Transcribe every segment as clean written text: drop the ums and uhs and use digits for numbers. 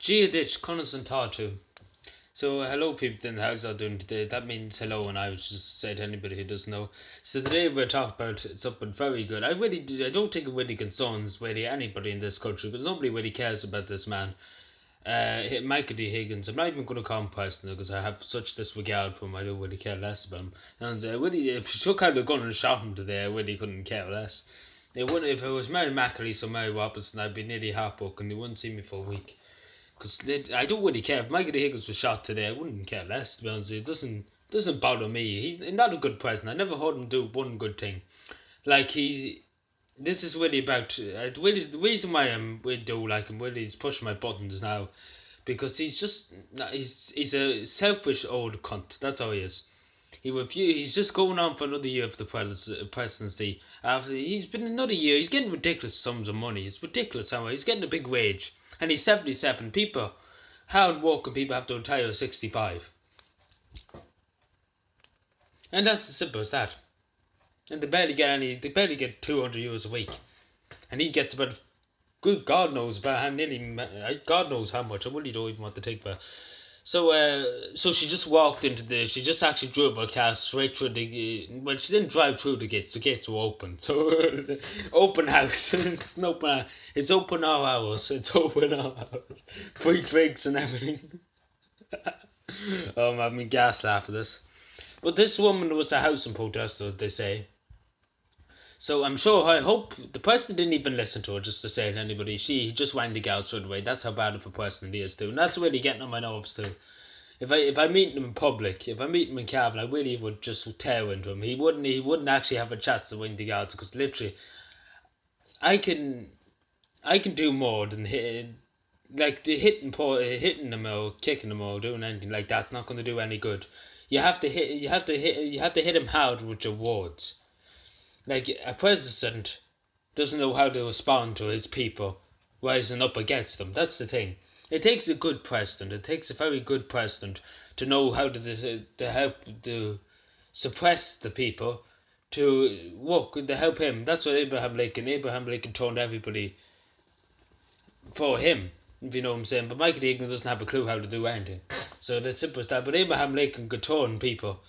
Geoditch Coniston Tatu. So hello people in the house are doing today. That means hello and I would just say to anybody who doesn't know. So today we're talking about something very good. I don't think it really concerns really anybody in this country because nobody really cares about this man. Michael D. Higgins. I'm not even going to call him personal because I have such disregard for him. I don't really care less about him. And really, if you took out a gun and shot him today, I really couldn't care less. It wouldn't if it was Mary McAleese or Mary Robinson. I'd be nearly heartbroken. They wouldn't see me for a week. Because I don't really care. If Michael Higgins was shot today, I wouldn't care less, to be honest. It doesn't bother me. He's not a good president. I never heard him do one good thing. Like, this is really about. The reason why we do like him, really, he's pushing my buttons now. Because he's a selfish old cunt. That's how he is. He's just going on for another year of the presidency. After he's been another year, he's getting ridiculous sums of money. It's ridiculous how he's getting a big wage, and he's 77. People, hard working people have to retire at 65, and that's as simple as that. And they barely get any. They barely get €200 a week, and he gets about. Good God knows about how nearly. God knows how much. I really don't even want to think about. So she just walked into she just actually drove her car straight through well, she didn't drive through the gates were open. So, open house. It's open all hours. It's open all hours. Free drinks and everything. I'm having gas laugh at this. But this woman was a housing protester, they say. So I hope the person didn't even listen to her just to say to anybody. She just went the girl straight away. That's how bad of a person he is too. And that's really getting on my nerves too. If I meet him in public, if I meet him in Cavan, I really would just tear into him. He wouldn't actually have a chance to win the guards because literally, I can do more than hitting them or kicking them or doing anything like that's not going to do any good. You have to hit him hard with your words. Like, a president doesn't know how to respond to his people rising up against them. That's the thing. It takes a good president. It takes a very good president to know how to help to suppress the people to work to help him. That's what Abraham Lincoln told everybody for him, if you know what I'm saying. But Michael Higgins doesn't have a clue how to do anything. So that's simple as that. But Abraham Lincoln could turn people.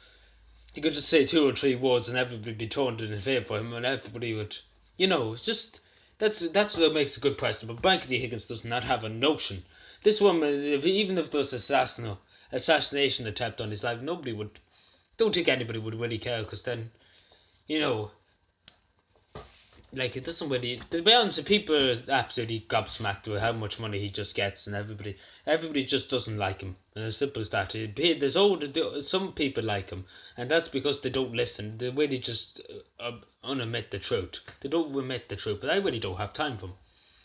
He could just say 2 or 3 words and everybody would be turned in favour for him and everybody would, it's just, that's what makes a good president. But Michael D. Higgins does not have a notion. This woman, even if there was assassination attempt on his life, don't think anybody would really care because then, you know, like, it doesn't really. To be honest, people are absolutely gobsmacked with how much money he just gets, and everybody just doesn't like him. And as simple as that. Some people like him, and that's because they don't listen. They really just unadmit the truth. They don't admit the truth, but I really don't have time for him.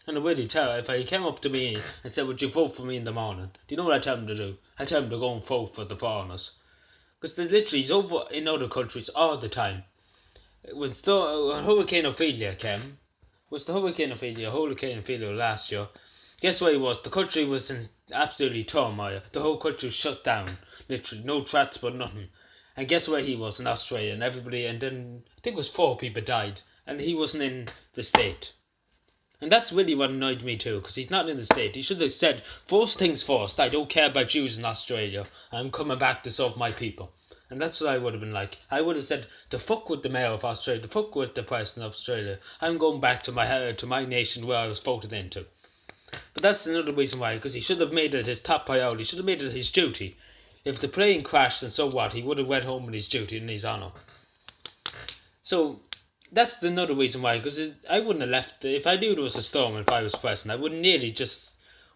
And I really tell, if he came up to me and said, "Would you vote for me in the morning?" Do you know what I tell him to do? I tell him to go and vote for the foreigners, because he's over in other countries all the time. When Hurricane Ophelia came, Hurricane Ophelia last year, guess what it was? The country was in absolutely turmoil. The whole country was shut down. Literally, no transport, nothing. And guess where he was? In Australia. And then, I think it was 4 people died. And he wasn't in the state. And that's really what annoyed me too, because he's not in the state. He should have said, first things first, I don't care about Jews in Australia. I'm coming back to serve my people. And that's what I would have been like. I would have said, the fuck with the mayor of Australia, the fuck with the president of Australia. I'm going back to my nation where I was voted into. But that's another reason why, because he should have made it his top priority. He should have made it his duty. If the plane crashed and so what, he would have went home with his duty and his honour. So, that's another reason why, because I wouldn't have left, if I knew there was a storm and if I was president, I would nearly just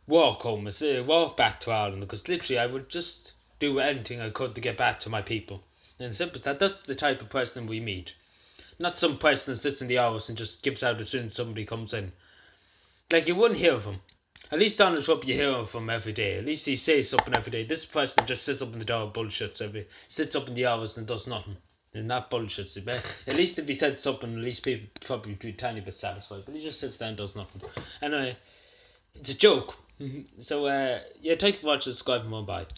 walk home, walk back to Ireland, because literally I would just do anything I could to get back to my people. And simple as that. That's the type of president we need. Not some president sits in the office and just gives out as soon as somebody comes in. Like, you wouldn't hear of him. At least Donald Trump, you hear of him every day. At least he says something every day. This president just sits up in the door and bullshits sits up in the office and does nothing. And not bullshits. At least if he said something, at least people probably be a tiny bit satisfied. But he just sits there and does nothing. Anyway, it's a joke. So, yeah, thank you for watching. Subscribe and bye.